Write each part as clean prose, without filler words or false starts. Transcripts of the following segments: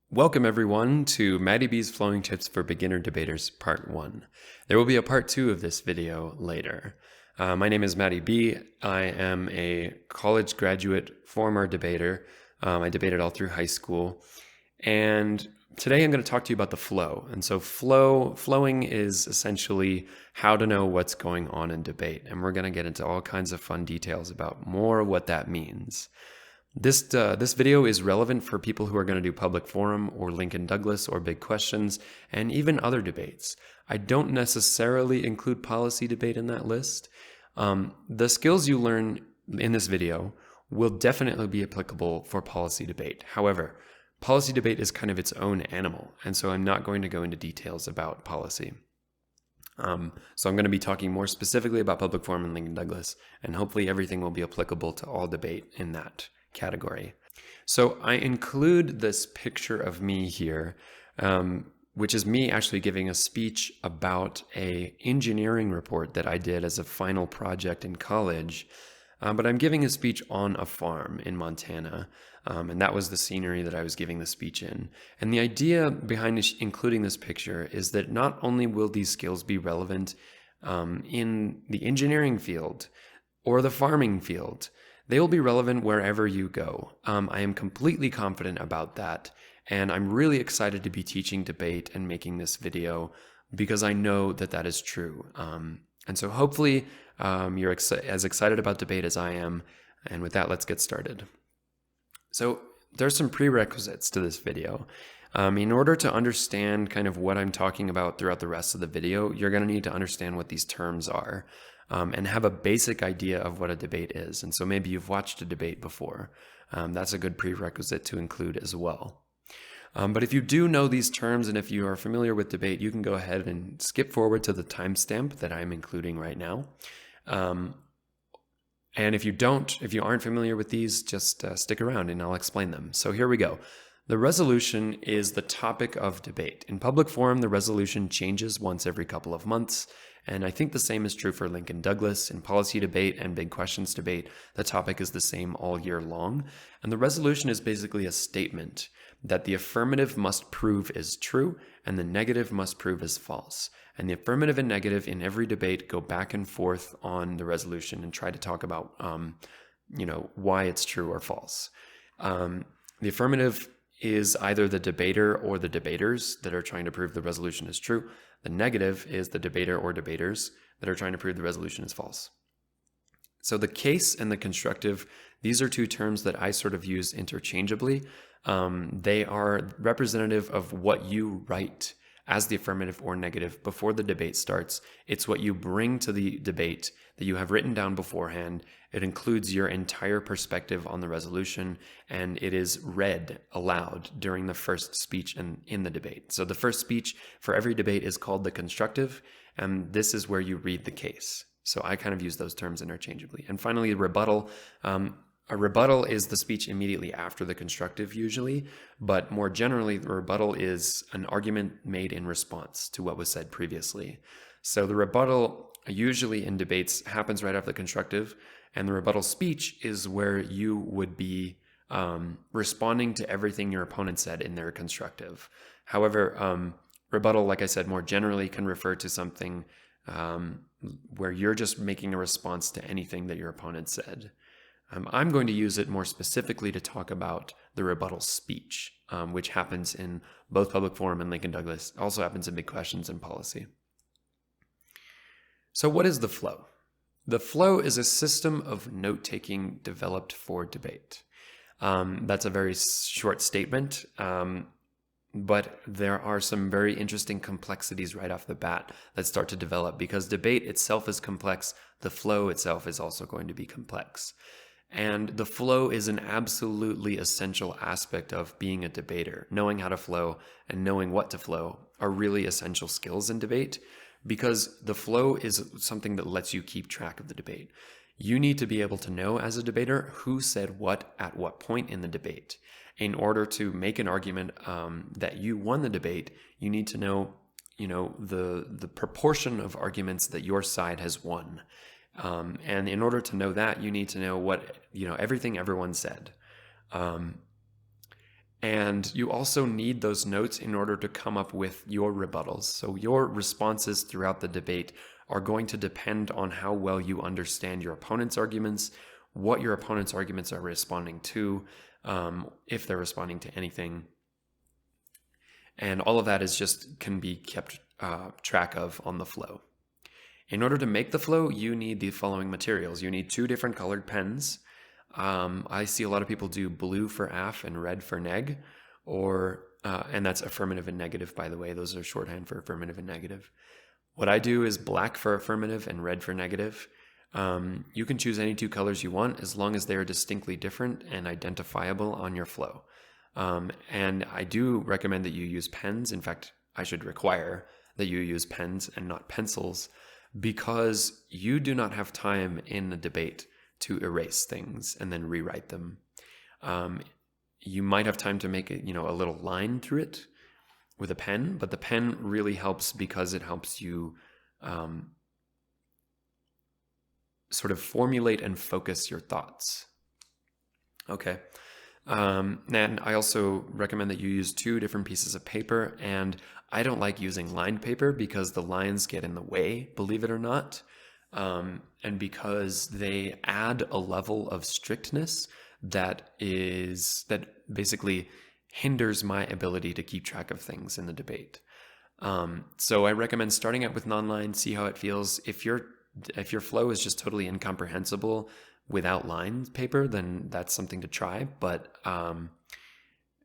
Welcome everyone to MattyB's Flowing Tips for Beginner Debaters Part 1. There will be a Part 2 of this video later. My name is Matty B. I am a college graduate, former debater. I debated all through high school. And today I'm going to talk to you about the flow. And so flowing is essentially how to know what's going on in debate. And we're going to get into all kinds of fun details about more what that means. This video is relevant for people who are going to do public forum or Lincoln Douglas or big questions and even other debates. I don't necessarily include policy debate in that list. The skills you learn in this video will definitely be applicable for policy debate. However, policy debate is kind of its own animal, and so I'm not going to go into details about policy. So I'm going to be talking more specifically about public forum and Lincoln Douglas, and hopefully everything will be applicable to all debate in that category. So I include this picture of me here, which is me actually giving a speech about an engineering report that I did as a final project in college. But I'm giving a speech on a farm in Montana, and that was the scenery that I was giving the speech in. And the idea behind including this picture is that not only will these skills be relevant in the engineering field or the farming field, they will be relevant wherever you go. I am completely confident about that, and I'm really excited to be teaching debate and making this video because I know that that is true. And so hopefully you're as excited about debate as I am, and with that, let's get started. So there's some prerequisites to this video. In order to understand kind of what I'm talking about throughout the rest of the video, you're going to need to understand what these terms are. And have a basic idea of what a debate is. And so maybe you've watched a debate before. That's a good prerequisite to include as well. But if you do know these terms and if you are familiar with debate, you can go ahead and skip forward to the timestamp that I'm including right now. And if you aren't familiar with these, just stick around and I'll explain them. So here we go. The resolution is the topic of debate. In public forum, the resolution changes once every couple of months. And I think the same is true for Lincoln Douglas. In policy debate and big questions debate, the topic is the same all year long. And the resolution is basically a statement that the affirmative must prove is true and the negative must prove is false. And the affirmative and negative in every debate go back and forth on the resolution and try to talk about, why it's true or false. The affirmative is either the debater or the debaters that are trying to prove the resolution is true. The negative is the debater or debaters that are trying to prove the resolution is false. So the case and the constructive, these are two terms that I sort of use interchangeably. They are representative of what you write as the affirmative or negative before the debate starts. It's what you bring to the debate that you have written down beforehand. It includes your entire perspective on the resolution, and it is read aloud during the first speech in the debate. So the first speech for every debate is called the constructive, and this is where you read the case. So I kind of use those terms interchangeably. And finally, rebuttal. A rebuttal is the speech immediately after the constructive usually, but more generally, the rebuttal is an argument made in response to what was said previously. So the rebuttal usually in debates happens right after the constructive, and the rebuttal speech is where you would be responding to everything your opponent said in their constructive. However, rebuttal, like I said, more generally can refer to something where you're just making a response to anything that your opponent said. I'm going to use it more specifically to talk about the rebuttal speech, which happens in both public forum and Lincoln Douglas, also happens in big questions and policy. So what is the flow? The flow is a system of note-taking developed for debate. That's a very short statement, but there are some very interesting complexities right off the bat that start to develop because debate itself is complex. The flow itself is also going to be complex. And the flow is an absolutely essential aspect of being a debater. Knowing how to flow and knowing what to flow are really essential skills in debate because the flow is something that lets you keep track of the debate. You need to be able to know as a debater who said what at what point in the debate. In order to make an argument that you won the debate, you need to know, the proportion of arguments that your side has won. And in order to know that, you need to know what, everything everyone said. And you also need those notes in order to come up with your rebuttals. So your responses throughout the debate are going to depend on how well you understand your opponent's arguments, what your opponent's arguments are responding to, if they're responding to anything. And all of that can be kept track of on the flow. In order to make the flow, you need the following materials. You need 2 different colored pens. I see a lot of people do blue for aff and red for neg, and that's affirmative and negative, by the way. Those are shorthand for affirmative and negative. What I do is black for affirmative and red for negative. You can choose any 2 colors you want as long as they are distinctly different and identifiable on your flow. And I do recommend that you use pens. In fact, I should require that you use pens and not pencils, because you do not have time in a debate to erase things and then rewrite them. You might have time to make a little line through it with a pen, but the pen really helps because it helps you sort of formulate and focus your thoughts. Okay. And I also recommend that you use 2 different pieces of paper, and I don't like using lined paper because the lines get in the way, believe it or not, and because they add a level of strictness that basically hinders my ability to keep track of things in the debate. So I recommend starting out with non-lined, see how it feels. If your flow is just totally incomprehensible without lined paper, then that's something to try. But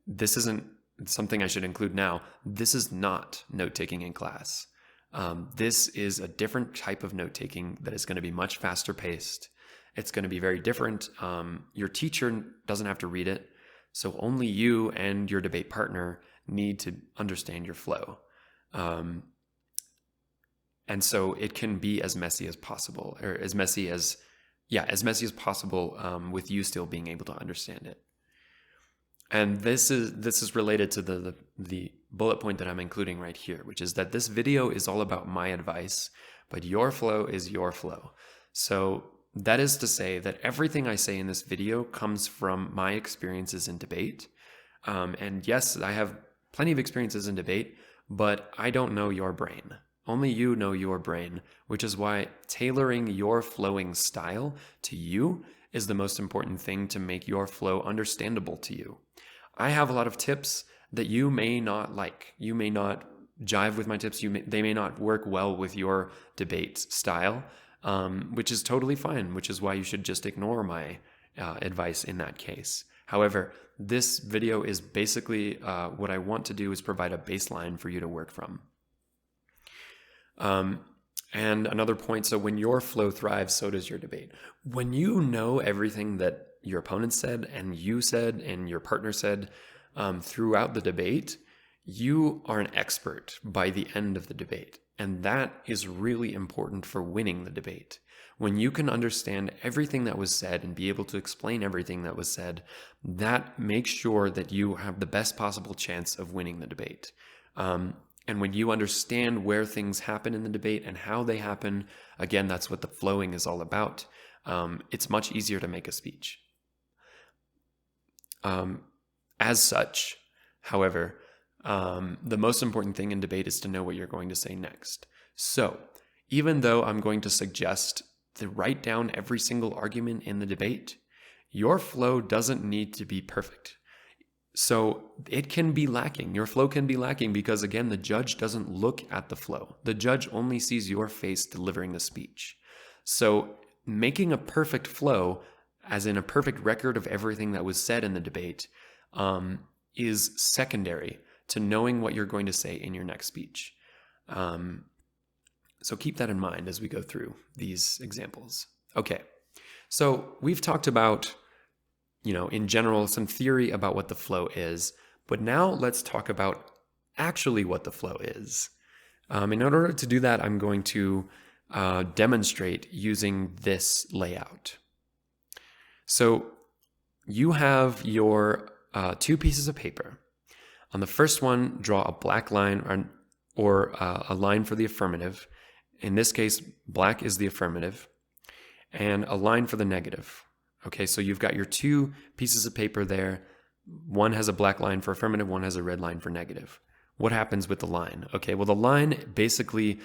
this isn't something I should include now. This is not note-taking in class. This is a different type of note-taking that is going to be much faster paced. It's going to be very different. Your teacher doesn't have to read it. So only you and your debate partner need to understand your flow. And so it can be as messy as possible, or as messy as possible, with you still being able to understand it. And this is related to the bullet point that I'm including right here, which is that this video is all about my advice, but your flow is your flow. So that is to say that everything I say in this video comes from my experiences in debate. And yes, I have plenty of experiences in debate, but I don't know your brain. Only you know your brain, which is why tailoring your flowing style to you is the most important thing to make your flow understandable to you. I have a lot of tips that you may not like. You may not jive with my tips. They may not work well with your debate style, which is totally fine, which is why you should just ignore my advice in that case. However, this video is basically what I want to do is provide a baseline for you to work from. And another point, so when your flow thrives, so does your debate. When you know everything that your opponent said and you said and your partner said throughout the debate, you are an expert by the end of the debate. And that is really important for winning the debate. When you can understand everything that was said and be able to explain everything that was said, that makes sure that you have the best possible chance of winning the debate. And when you understand where things happen in the debate and how they happen, again, that's what the flowing is all about. It's much easier to make a speech. As such, however, the most important thing in debate is to know what you're going to say next. So even though I'm going to suggest to write down every single argument in the debate, your flow doesn't need to be perfect. So it can be lacking. Your flow can be lacking because, again, the judge doesn't look at the flow. The judge only sees your face delivering the speech. So making a perfect flow, as in a perfect record of everything that was said in the debate, is secondary to knowing what you're going to say in your next speech. So keep that in mind as we go through these examples. Okay, so we've talked about, in general, some theory about what the flow is, but now let's talk about actually what the flow is. In order to do that, I'm going to demonstrate using this layout. So you have your 2 pieces of paper. On the first one, draw a black line or a line for the affirmative. In this case, black is the affirmative, and a line for the negative. Okay, so you've got your 2 pieces of paper there. One has a black line for affirmative, one has a red line for negative. What happens with the line? Okay, well, the line basically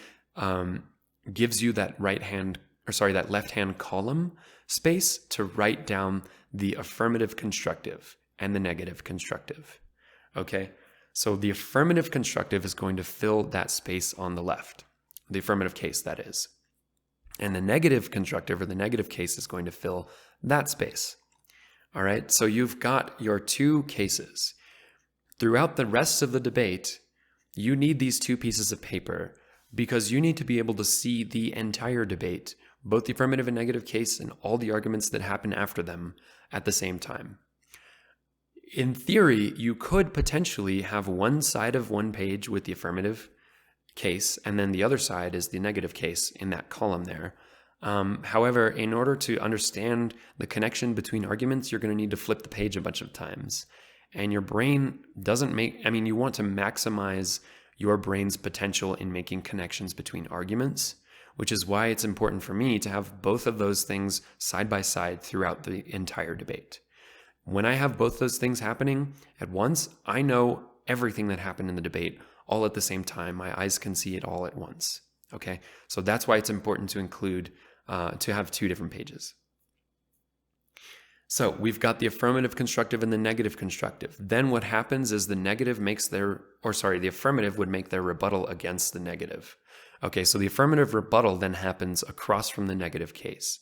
gives you that that left-hand column space to write down the affirmative constructive and the negative constructive. Okay, so the affirmative constructive is going to fill that space on the left, the affirmative case, that is. And the negative constructive, or the negative case, is going to fill that space. All right, so you've got your two cases. Throughout the rest of the debate, you need these two pieces of paper because you need to be able to see the entire debate, both the affirmative and negative case and all the arguments that happen after them at the same time. In theory, you could potentially have one side of one page with the affirmative case, and then the other side is the negative case in that column there. However, in order to understand the connection between arguments, you're going to need to flip the page a bunch of times. And your brain you want to maximize your brain's potential in making connections between arguments, which is why it's important for me to have both of those things side by side throughout the entire debate. When I have both those things happening at once, I know everything that happened in the debate all at the same time. My eyes can see it all at once. Okay, so that's why it's important to include, to have two different pages. So we've got the affirmative constructive and the negative constructive. Then what happens is the affirmative would make their rebuttal against the negative. Okay, so the affirmative rebuttal then happens across from the negative case.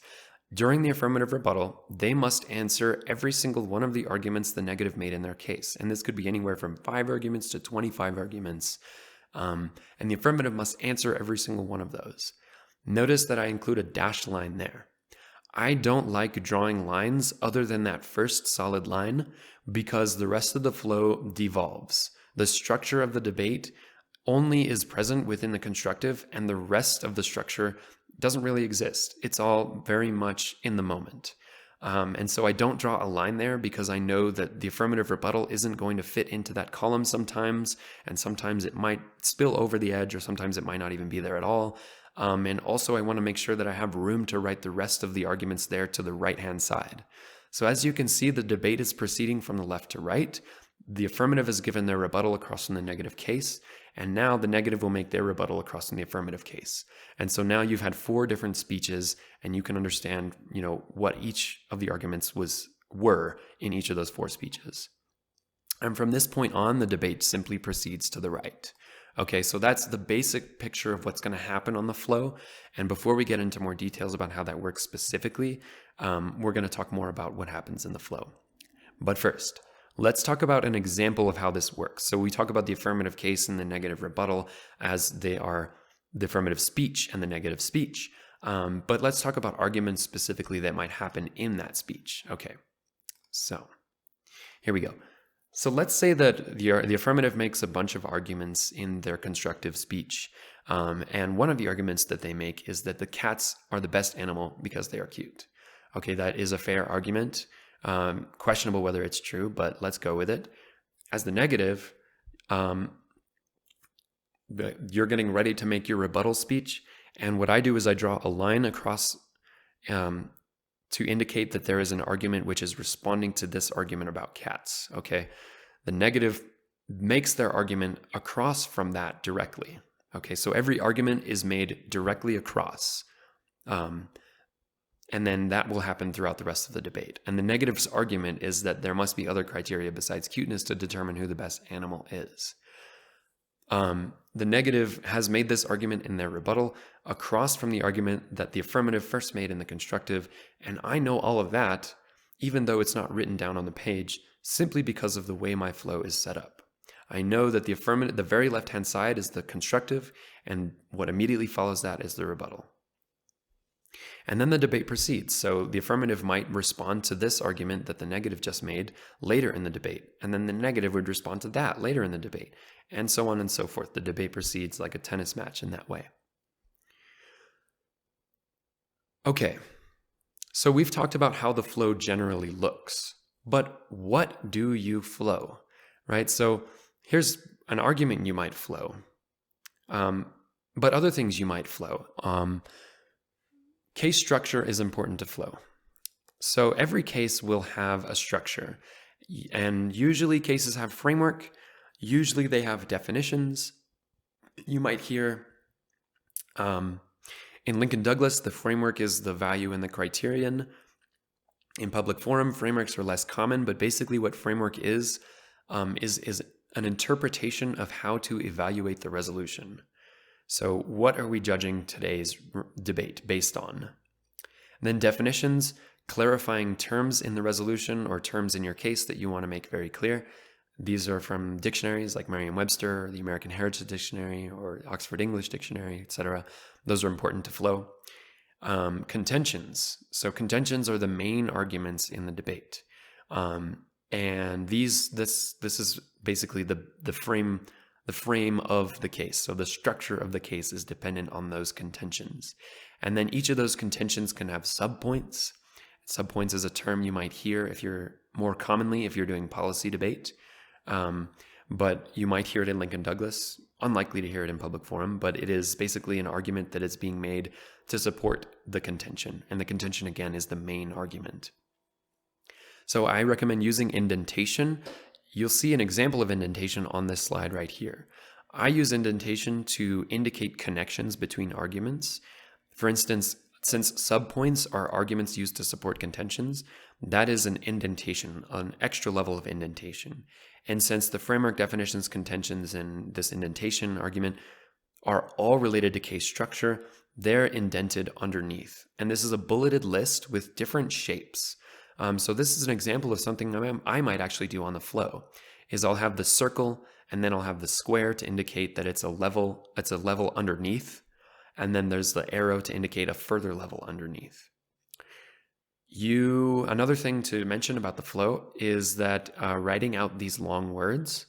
During the affirmative rebuttal, they must answer every single one of the arguments the negative made in their case. And this could be anywhere from 5 arguments to 25 arguments. And the affirmative must answer every single one of those. Notice that I include a dashed line there. I don't like drawing lines other than that first solid line because the rest of the flow devolves. The structure of the debate only is present within the constructive, and the rest of the structure doesn't really exist. It's all very much in the moment. And so I don't draw a line there because I know that the affirmative rebuttal isn't going to fit into that column sometimes, and sometimes it might spill over the edge, or sometimes it might not even be there at all. And also I want to make sure that I have room to write the rest of the arguments there to the right-hand side. So as you can see, the debate is proceeding from the left to right. The affirmative has given their rebuttal across from the negative case, and now the negative will make their rebuttal across from the affirmative case. And so now you've had 4 different speeches, and you can understand, what each of the arguments were in each of those 4 speeches. And from this point on, the debate simply proceeds to the right. Okay, so that's the basic picture of what's going to happen on the flow. And before we get into more details about how that works specifically, we're going to talk more about what happens in the flow. But first, let's talk about an example of how this works. So we talk about the affirmative case and the negative rebuttal as they are the affirmative speech and the negative speech. But let's talk about arguments specifically that might happen in that speech. Okay, so here we go. So let's say that the affirmative makes a bunch of arguments in their constructive speech. And one of the arguments that they make is that the cats are the best animal because they are cute. Okay, that is a fair argument. Questionable whether it's true, but let's go with it. As the negative, you're getting ready to make your rebuttal speech. And what I do is I draw a line across to indicate that there is an argument which is responding to this argument about cats. Okay, the negative makes their argument across from that directly. Okay, so every argument is made directly across. And then that will happen throughout the rest of the debate. And the negative's argument is that there must be other criteria besides cuteness to determine who the best animal is. The negative has made this argument in their rebuttal across from the argument that the affirmative first made in the constructive, and I know all of that, even though it's not written down on the page, simply because of the way my flow is set up. I know that the very left-hand side is the constructive, and what immediately follows that is the rebuttal. And then the debate proceeds. So the affirmative might respond to this argument that the negative just made later in the debate, and then the negative would respond to that later in the debate, and so on and so forth. The debate proceeds like a tennis match in that way. Okay, so we've talked about how the flow generally looks, but what do you flow, right? So here's an argument you might flow, but other things you might flow. Case structure is important to flow. So every case will have a structure, And usually cases have framework. Usually they have definitions. You might hear in Lincoln Douglas, the framework is the value and the criterion. In public forum, frameworks are less common, but basically what framework is an interpretation of how to evaluate the resolution. So what are we judging today's debate based on? And then definitions, clarifying terms in the resolution or terms in your case that you want to make very clear. These are from dictionaries like Merriam-Webster, the American Heritage Dictionary, or Oxford English Dictionary, etc. Those are important to flow. Contentions. So contentions are the main arguments in the debate. And this is basically the frame of the case. So the structure of the case is dependent on those contentions. And then each of those contentions can have subpoints. Subpoints is a term you might hear if you're doing policy debate. But you might hear it in Lincoln Douglas, unlikely to hear it in public forum, but it is basically an argument that is being made to support the contention. And the contention, again, is the main argument. So I recommend using indentation. You'll see an example of indentation on this slide right here. I use indentation to indicate connections between arguments. For instance, since subpoints are arguments used to support contentions, that is an indentation, an extra level of indentation. And since the framework definitions, contentions, and this indentation argument are all related to case structure, they're indented underneath. And this is a bulleted list with different shapes. So this is an example of something I might actually do on the flow, is I'll have the circle and then I'll have the square to indicate that it's a level underneath. And then there's the arrow to indicate a further level underneath. Another thing to mention about the flow is that writing out these long words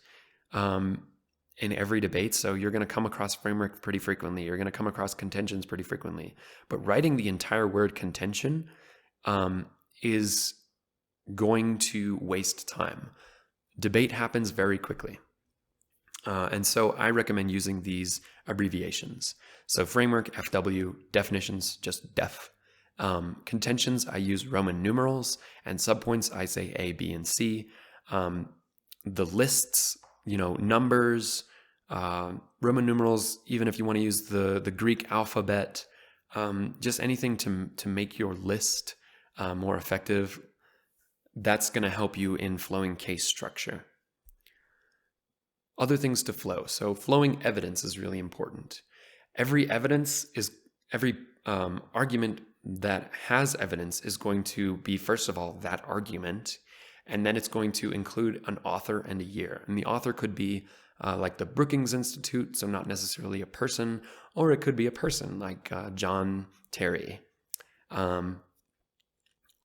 in every debate, so you're going to come across framework pretty frequently, you're going to come across contentions pretty frequently, but writing the entire word contention is going to waste time. Debate happens very quickly. And so I recommend using these abbreviations. So framework, FW, definitions, just def. Contentions, I use Roman numerals, and subpoints, I say A, B, and C. The lists, numbers, Roman numerals, even if you want to use the Greek alphabet, just anything to make your list more effective, that's going to help you in flowing case structure. Other things to flow. So flowing evidence is really important. Every argument that has evidence is going to be, first of all, that argument, and then it's going to include an author and a year. And the author could be like the Brookings Institute, so not necessarily a person, or it could be a person like John Terry.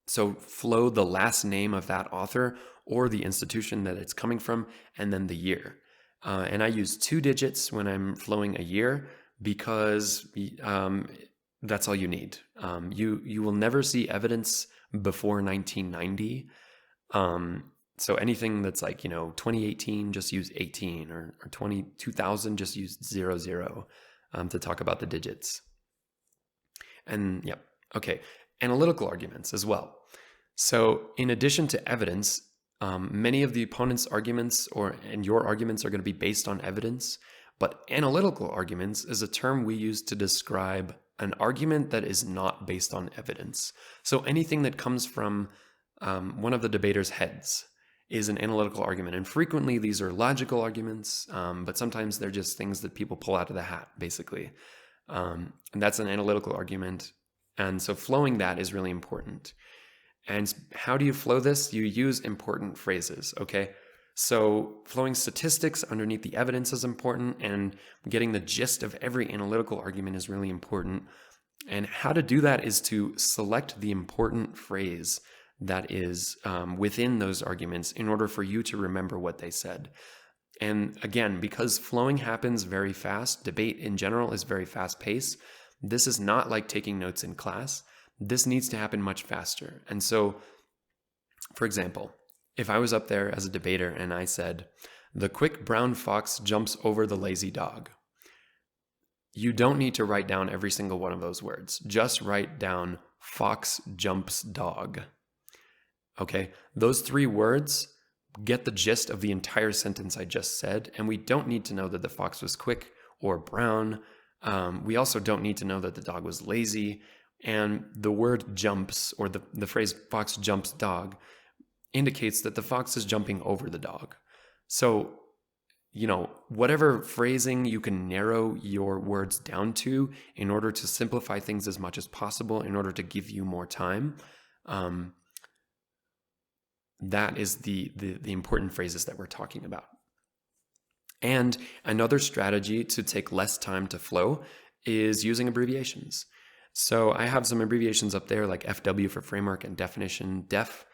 So flow the last name of that author or the institution that it's coming from, and then the year. And I use 2 digits when I'm flowing a year because that's all you need. You will never see evidence before 1990. So anything that's like, 2018, just use 18, or 2000, just use 00 to talk about the digits. And yeah, okay. Analytical arguments as well. So in addition to evidence, many of the opponent's arguments and your arguments are going to be based on evidence, but analytical arguments is a term we use to describe an argument that is not based on evidence. So anything that comes from one of the debater's heads is an analytical argument. And frequently these are logical arguments, but sometimes they're just things that people pull out of the hat, basically. And that's an analytical argument. And so flowing that is really important. And how do you flow this? You use important phrases, okay? So flowing statistics underneath the evidence is important, and getting the gist of every analytical argument is really important. And how to do that is to select the important phrase that is within those arguments in order for you to remember what they said. And again, because flowing happens very fast, debate in general is very fast paced. This is not like taking notes in class. This needs to happen much faster. And so, for example, if I was up there as a debater and I said, "The quick brown fox jumps over the lazy dog," you don't need to write down every single one of those words. Just write down "fox jumps dog." Okay? Those 3 words get the gist of the entire sentence I just said, and we don't need to know that the fox was quick or brown. We also don't need to know that the dog was lazy. And the word jumps, or the phrase fox jumps dog, indicates that the fox is jumping over the dog. So, whatever phrasing you can narrow your words down to in order to simplify things as much as possible, in order to give you more time, that is the important phrases that we're talking about. And another strategy to take less time to flow is using abbreviations. So I have some abbreviations up there like FW for framework and definition, DEF.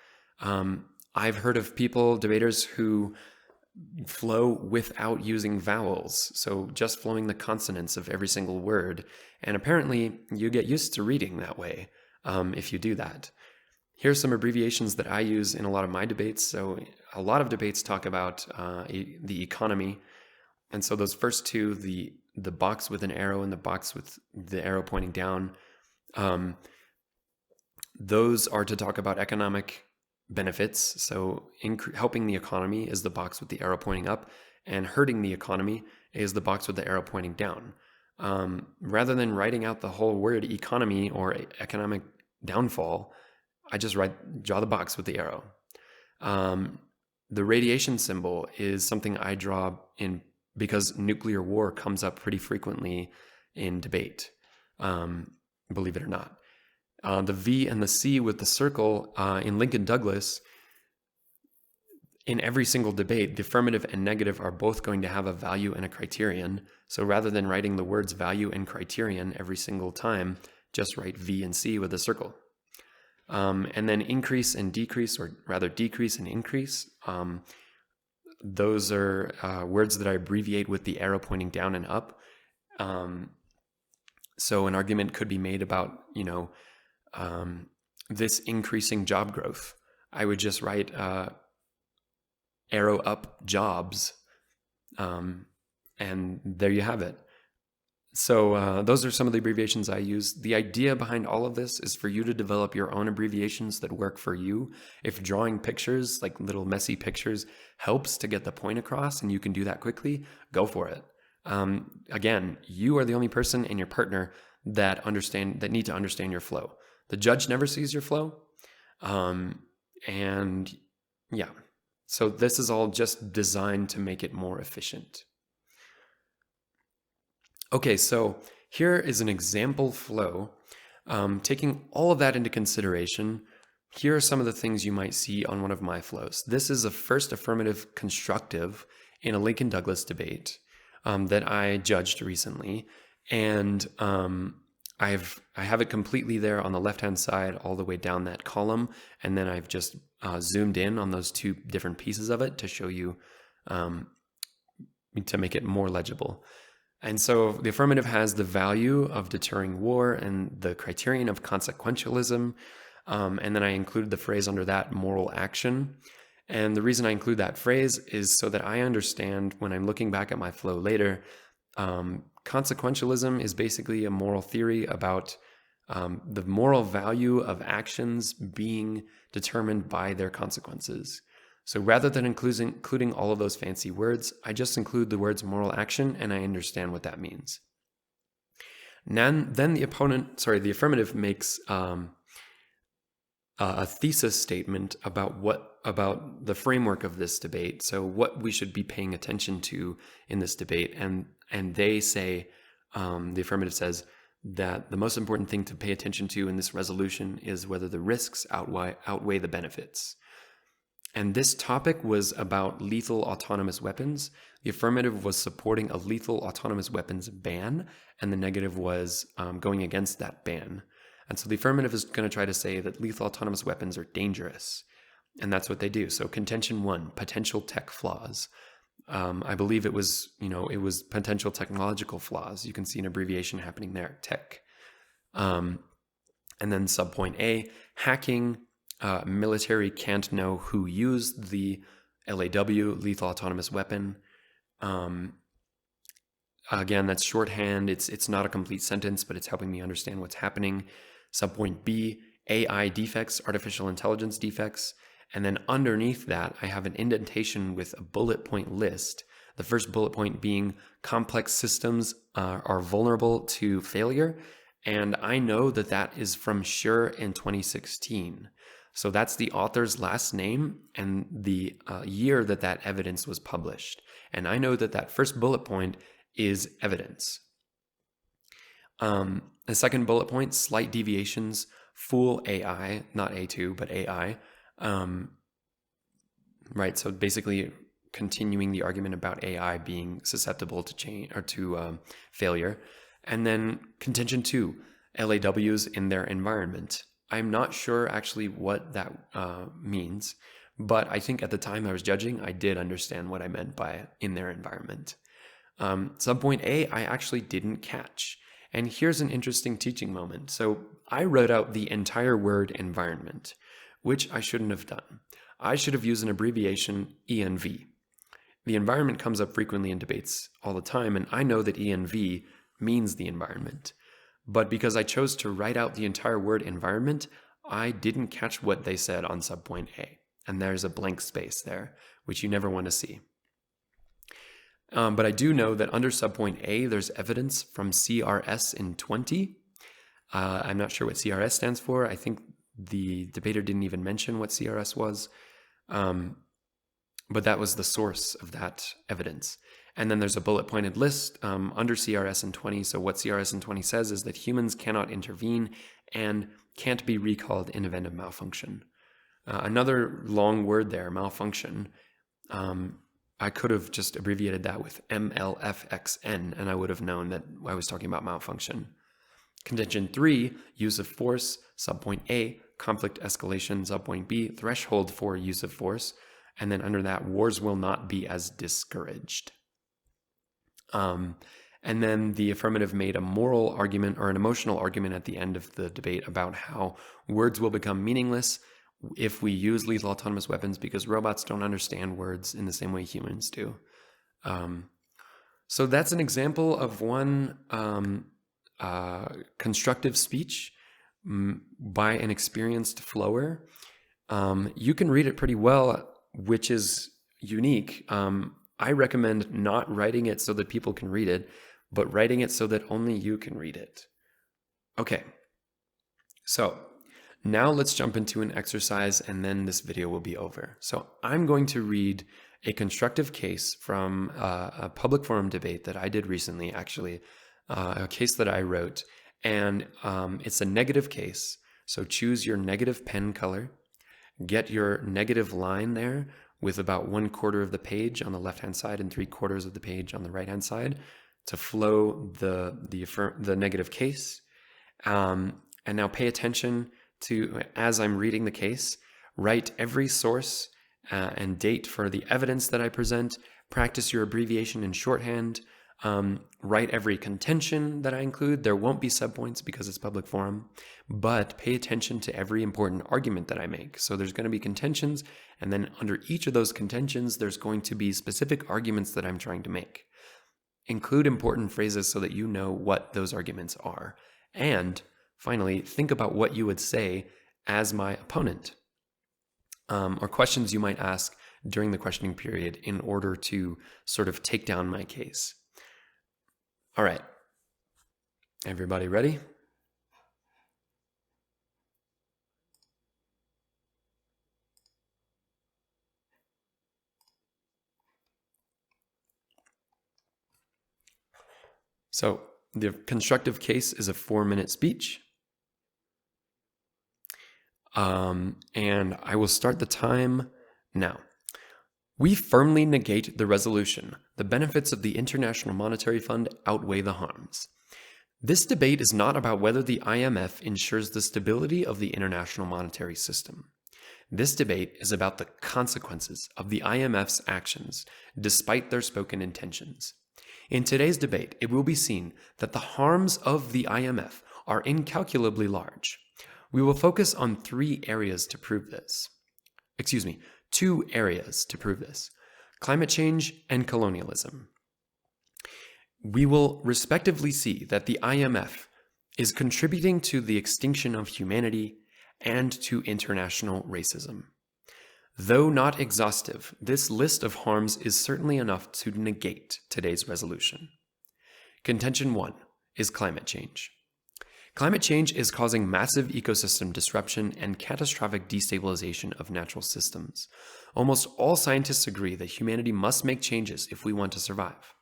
I've heard of debaters who flow without using vowels, so just flowing the consonants of every single word. And apparently you get used to reading that way if you do that. Here's some abbreviations that I use in a lot of my debates. So a lot of debates talk about the economy. And so those first two, the box with an arrow and the box with the arrow pointing down, those are to talk about economic benefits. So helping the economy is the box with the arrow pointing up, and hurting the economy is the box with the arrow pointing down. Rather than writing out the whole word economy or economic downfall, I just draw the box with the arrow. The radiation symbol is something I draw in because nuclear war comes up pretty frequently in debate, believe it or not. The V and the C with the circle in Lincoln Douglas, in every single debate, the affirmative and negative are both going to have a value and a criterion. So rather than writing the words value and criterion every single time, just write V and C with a circle. And then increase and decrease, or rather decrease and increase. Those are words that I abbreviate with the arrow pointing down and up. So an argument could be made about, this increasing job growth. I would just write arrow up jobs, and there you have it. So those are some of the abbreviations I use. The idea behind all of this is for you to develop your own abbreviations that work for you. If drawing pictures, like little messy pictures, helps to get the point across and you can do that quickly, go for it. Again, you are the only person and your partner that need to understand your flow. The judge never sees your flow. And yeah, so this is all just designed to make it more efficient. Okay, so here is an example flow. Taking all of that into consideration, here are some of the things you might see on one of my flows. This is a first affirmative constructive in a Lincoln Douglas debate that I judged recently. And I have it completely there on the left-hand side all the way down that column. And then I've just zoomed in on those two different pieces of it to show you, to make it more legible. And so the affirmative has the value of deterring war and the criterion of consequentialism. And then I included the phrase under that, moral action. And the reason I include that phrase is so that I understand when I'm looking back at my flow later, consequentialism is basically a moral theory about the moral value of actions being determined by their consequences. So rather than including all of those fancy words, I just include the words moral action and I understand what that means. Then the affirmative makes a thesis statement about the framework of this debate. So what we should be paying attention to in this debate. And they say, the affirmative says that the most important thing to pay attention to in this resolution is whether the risks outweigh the benefits. And this topic was about lethal autonomous weapons. The affirmative was supporting a lethal autonomous weapons ban, and the negative was going against that ban. And so the affirmative is going to try to say that lethal autonomous weapons are dangerous. And that's what they do. So contention 1, potential tech flaws. I believe it was potential technological flaws. You can see an abbreviation happening there, tech. And then subpoint A, hacking. Military can't know who used the LAW, lethal autonomous weapon. Again, that's shorthand. It's not a complete sentence, but it's helping me understand what's happening. Subpoint B, AI defects, artificial intelligence defects. And then underneath that, I have an indentation with a bullet point list. The first bullet point being complex systems are vulnerable to failure. And I know that that is from Sure in 2016. So that's the author's last name and the year that that evidence was published. And I know that that first bullet point is evidence. The second bullet point, slight deviations, fool AI, not A2, but AI. Right, so basically continuing the argument about AI being susceptible to change or to failure. And then contention 2, LAWs in their environment. I'm not sure actually what that means, but I think at the time I was judging, I did understand what I meant by in their environment. Subpoint A, I actually didn't catch. And here's an interesting teaching moment. So I wrote out the entire word environment, which I shouldn't have done. I should have used an abbreviation ENV. The environment comes up frequently in debates all the time, and I know that ENV means the environment. But because I chose to write out the entire word environment, I didn't catch what they said on subpoint A. And there's a blank space there, which you never want to see. But I do know that under subpoint A, there's evidence from CRS in 20. I'm not sure what CRS stands for. I think the debater didn't even mention what CRS was. But that was the source of that evidence. And then there's a bullet pointed list under CRS in 20. So what CRS in 20 says is that humans cannot intervene and can't be recalled in event of malfunction. Another long word there, malfunction. I could have just abbreviated that with MLFXN, and I would have known that I was talking about malfunction. Contention 3, use of force, subpoint A, conflict escalation, subpoint B, threshold for use of force, and then under that, wars will not be as discouraged. And then the affirmative made a moral argument or an emotional argument at the end of the debate about how words will become meaningless if we use lethal autonomous weapons because robots don't understand words in the same way humans do. So that's an example of one constructive speech by an experienced flower. You can read it pretty well, which is unique. I recommend not writing it so that people can read it, but writing it so that only you can read it. Okay, so now let's jump into an exercise and then this video will be over. So I'm going to read a constructive case from a public forum debate that I did recently, actually, a case that I wrote. And it's a negative case. So choose your negative pen color, get your negative line there with about 1/4 of the page on the left-hand side and 3/4 of the page on the right-hand side to flow the negative case. And now pay attention to, as I'm reading the case, write every source and date for the evidence that I present, practice your abbreviation in shorthand, write every contention that I include. There won't be subpoints because it's public forum, but pay attention to every important argument that I make. So there's going to be contentions, and then under each of those contentions, there's going to be specific arguments that I'm trying to make. Include important phrases so that you know what those arguments are. And finally, think about what you would say as my opponent, or questions you might ask during the questioning period in order to sort of take down my case. All right, everybody ready? So the constructive case is a 4-minute speech. And I will start the time now. We firmly negate the resolution. The benefits of the International Monetary Fund outweigh the harms. This debate is not about whether the IMF ensures the stability of the international monetary system. This debate is about the consequences of the IMF's actions, despite their spoken intentions. In today's debate, it will be seen that the harms of the IMF are incalculably large. We will focus on 2 areas to prove this. Climate change and colonialism. We will respectively see that the IMF is contributing to the extinction of humanity and to international racism. Though not exhaustive, this list of harms is certainly enough to negate today's resolution. Contention 1 is climate change. Climate change is causing massive ecosystem disruption and catastrophic destabilization of natural systems. Almost all scientists agree that humanity must make changes if we want to survive.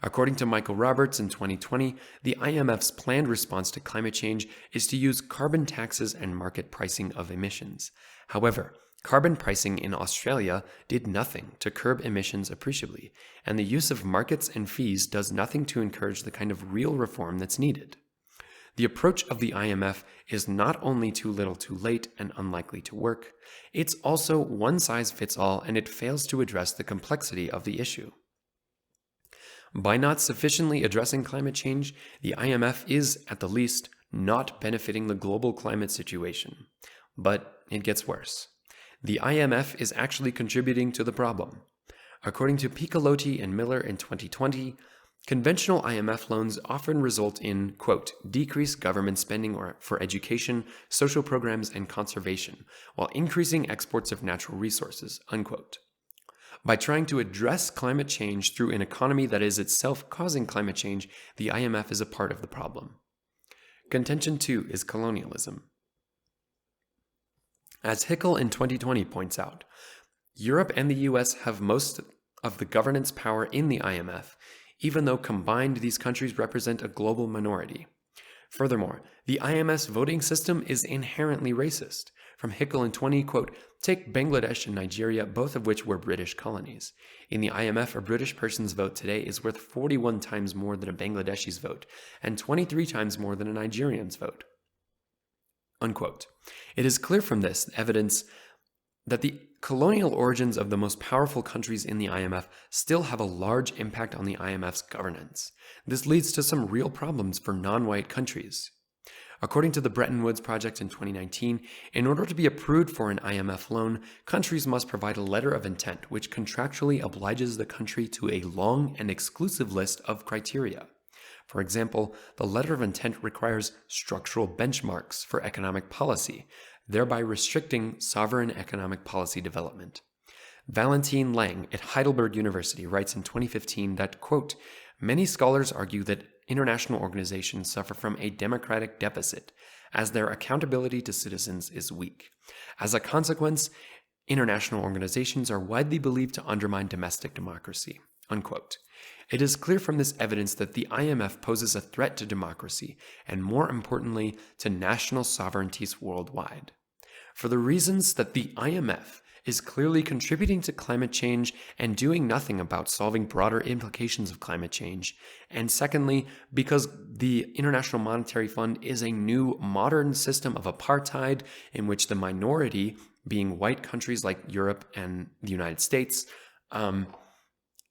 According to Michael Roberts in 2020, the IMF's planned response to climate change is to use carbon taxes and market pricing of emissions. However, carbon pricing in Australia did nothing to curb emissions appreciably, and the use of markets and fees does nothing to encourage the kind of real reform that's needed. The approach of the IMF is not only too little too late and unlikely to work, it's also one size fits all, and it fails to address the complexity of the issue. By not sufficiently addressing climate change, the IMF is, at the least, not benefiting the global climate situation. But it gets worse. The IMF is actually contributing to the problem. According to Piccolotti and Miller in 2020, conventional IMF loans often result in, quote, decreased government spending for education, social programs, and conservation, while increasing exports of natural resources, unquote. By trying to address climate change through an economy that is itself causing climate change, the IMF is a part of the problem. Contention 2 is colonialism. As Hickel in 2020 points out, Europe and the US have most of the governance power in the IMF, even though combined these countries represent a global minority. Furthermore, the IMF's voting system is inherently racist. From Hickel in 20, quote, take Bangladesh and Nigeria, both of which were British colonies. In the IMF, a British person's vote today is worth 41 times more than a Bangladeshi's vote, and 23 times more than a Nigerian's vote. Unquote. It is clear from this evidence that the colonial origins of the most powerful countries in the IMF still have a large impact on the IMF's governance. This leads to some real problems for non-white countries. According to the Bretton Woods Project in 2019, in order to be approved for an IMF loan, countries must provide a letter of intent which contractually obliges the country to a long and exclusive list of criteria. For example, the letter of intent requires structural benchmarks for economic policy, thereby restricting sovereign economic policy development. Valentine Lang at Heidelberg University writes in 2015 that, quote, many scholars argue that international organizations suffer from a democratic deficit, as their accountability to citizens is weak. As a consequence, international organizations are widely believed to undermine domestic democracy, unquote. It is clear from this evidence that the IMF poses a threat to democracy, and more importantly, to national sovereignties worldwide. For the reasons that the IMF is clearly contributing to climate change and doing nothing about solving broader implications of climate change, and secondly, because the International Monetary Fund is a new modern system of apartheid in which the minority, being white countries like Europe and the United States,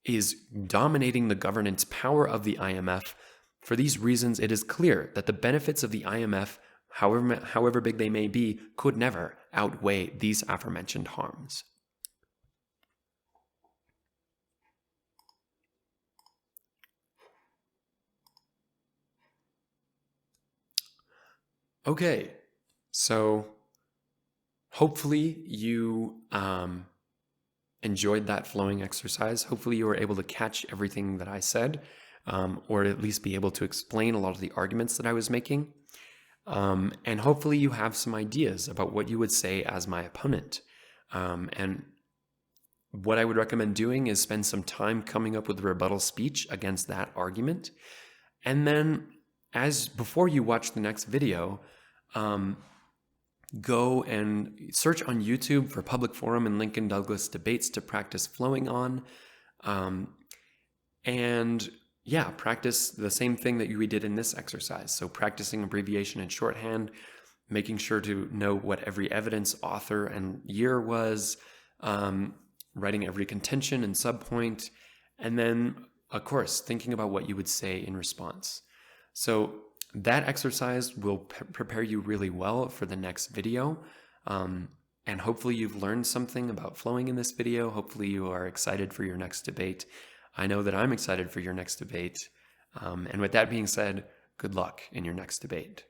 is dominating the governance power of the IMF. For these reasons, it is clear that the benefits of the IMF, however big they may be, could never outweigh these aforementioned harms. Okay, so hopefully you enjoyed that flowing exercise. Hopefully you were able to catch everything that I said, or at least be able to explain a lot of the arguments that I was making. And hopefully you have some ideas about what you would say as my opponent. And what I would recommend doing is spend some time coming up with a rebuttal speech against that argument. And then before you watch the next video, go and search on YouTube for Public Forum and Lincoln Douglas debates to practice flowing on. And yeah, practice the same thing that we did in this exercise. So practicing abbreviation and shorthand, making sure to know what every evidence, author, and year was, writing every contention and subpoint, and then, of course, thinking about what you would say in response. So that exercise will prepare you really well for the next video. And hopefully you've learned something about flowing in this video. Hopefully you are excited for your next debate. I know that I'm excited for your next debate. And with that being said, good luck in your next debate.